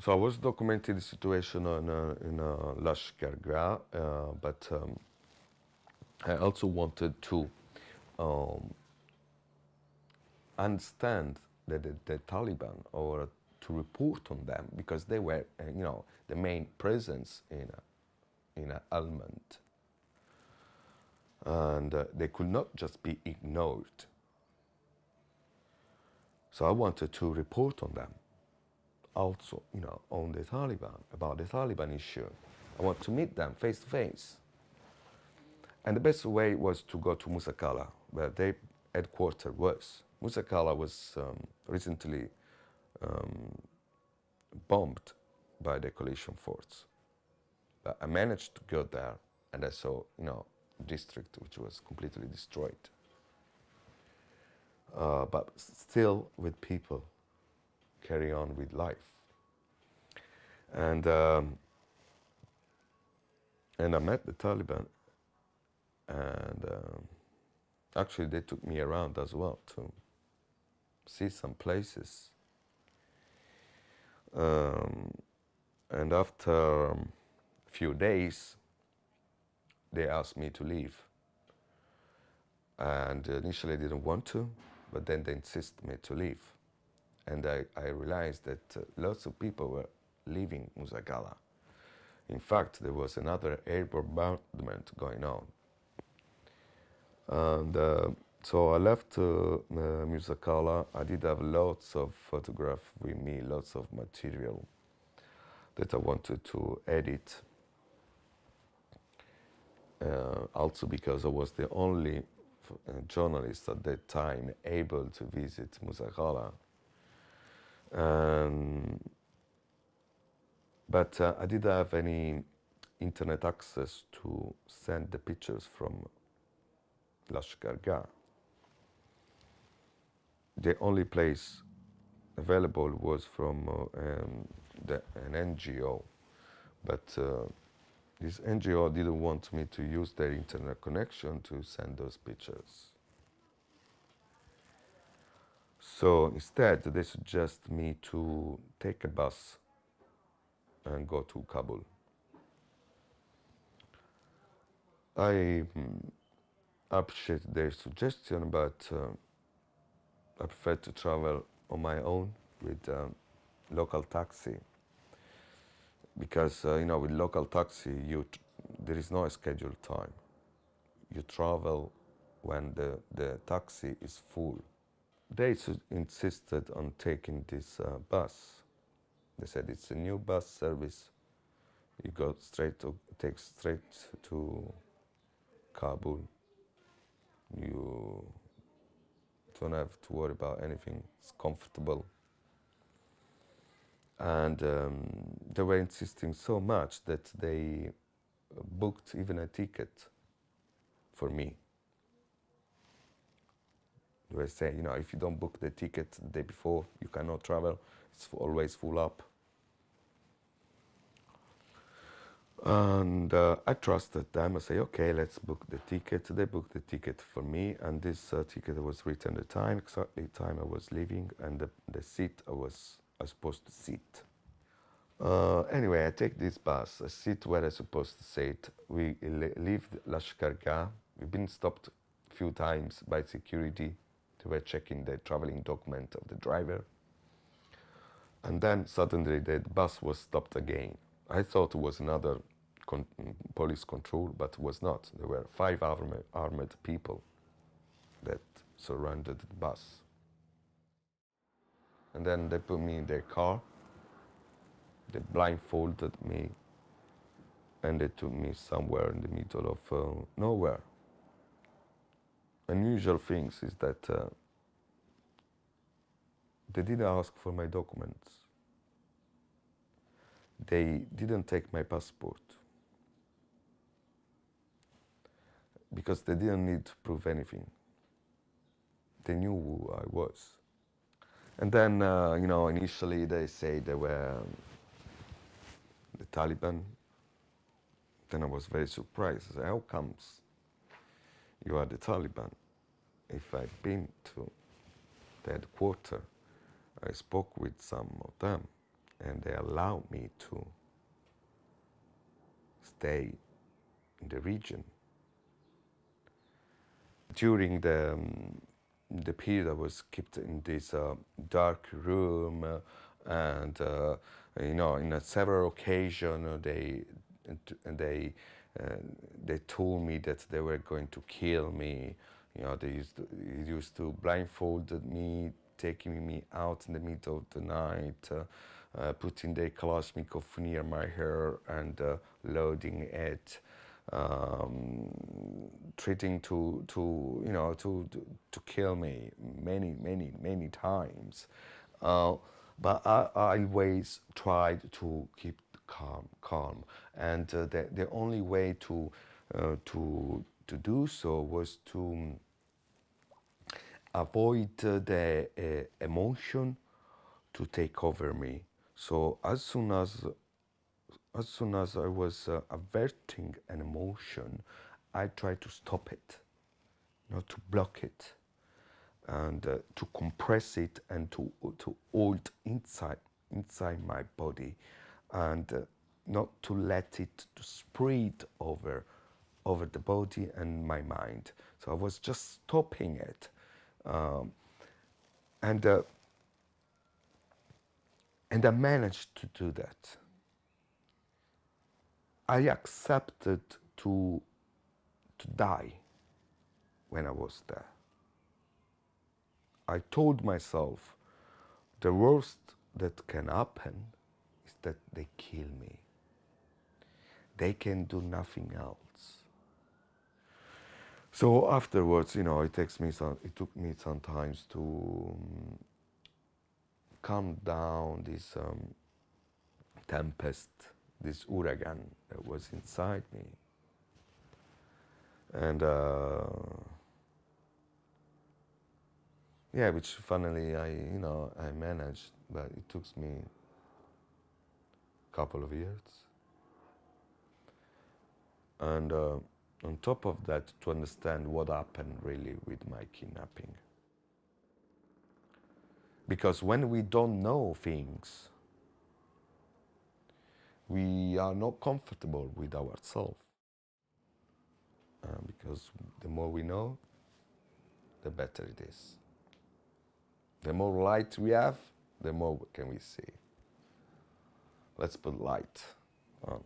So I was documenting the situation in Lashkar Gah, but I also wanted to um, understand the Taliban, or to report on them, because they were, the main presence in Helmand, and they could not just be ignored. So I wanted to report on them, also, on the Taliban, about the Taliban issue. I want to meet them face to face. And the best way was to go to Musakala, where their headquarters was. Musakala was recently bombed by the coalition force. But I managed to go there, and I saw, district which was completely destroyed. But still with people carry on with life. And I met the Taliban, and actually they took me around as well to see some places. And after a few days, they asked me to leave. And initially I didn't want to, but then they insisted me to leave. And I realized that lots of people were leaving Musagala. In fact, there was another air bombardment going on. And so I left Musakala. I did have lots of photographs with me, lots of material that I wanted to edit. Also because I was the only journalist at that time able to visit Musakala. But I didn't have any internet access to send the pictures from Lashkar Gah. The only place available was from an NGO, but this NGO didn't want me to use their internet connection to send those pictures. So instead, they suggest me to take a bus and go to Kabul. I appreciate their suggestion, but I prefer to travel on my own with local taxi, because with local taxi there is no scheduled time. You travel when the taxi is full. They insisted on taking this bus. They said it's a new bus service. You go takes straight to Kabul. You don't have to worry about anything. It's comfortable. And they were insisting so much that they booked even a ticket for me. They were saying, if you don't book the ticket the day before, you cannot travel. It's always full up. And I trusted them. I say, okay, let's book the ticket. They booked the ticket for me, and this ticket was written the time, exactly time I was leaving, and the seat I was supposed to sit. Anyway, I take this bus. I sit where I'm supposed to sit. We leave Lashkar Gah. We've been stopped a few times by security. They were checking the traveling document of the driver. And then suddenly the bus was stopped again. I thought it was another police control, but it was not. There were 5 armed people that surrounded the bus. And then they put me in their car. They blindfolded me, and they took me somewhere in the middle of nowhere. Unusual things is that they didn't ask for my documents. They didn't take my passport, because they didn't need to prove anything. They knew who I was. And then, initially they say they were the Taliban. Then I was very surprised. I said, how comes you are the Taliban? If I've been to the headquarters, I spoke with some of them, and they allowed me to stay in the region. During the period I was kept in this dark room, and you know, in several occasions they told me that they were going to kill me. You know, they used to blindfold me, taking me out in the middle of the night, putting the Kalashnikov near my hair and loading it, treating to you know to kill me many times. But I always tried to keep calm, and the only way to do so was to avoid the emotion to take over me. So as soon as I was averting an emotion, I tried to stop it, not to block it, and to compress it, and to hold inside my body, and not to let it to spread over the body and my mind. So I was just stopping it, and I managed to do that. I accepted to die when I was there. I told myself the worst that can happen is that they kill me. They can do nothing else. So afterwards, you know, it took me some time to calm down this tempest, this huracan that was inside me. And yeah, which finally I managed, but it took me a couple of years. And on top of that, to understand what happened really with my kidnapping. Because when we don't know things, we are not comfortable with ourselves. Because the more we know, the better it is. The more light we have, the more can we see. Let's put light on.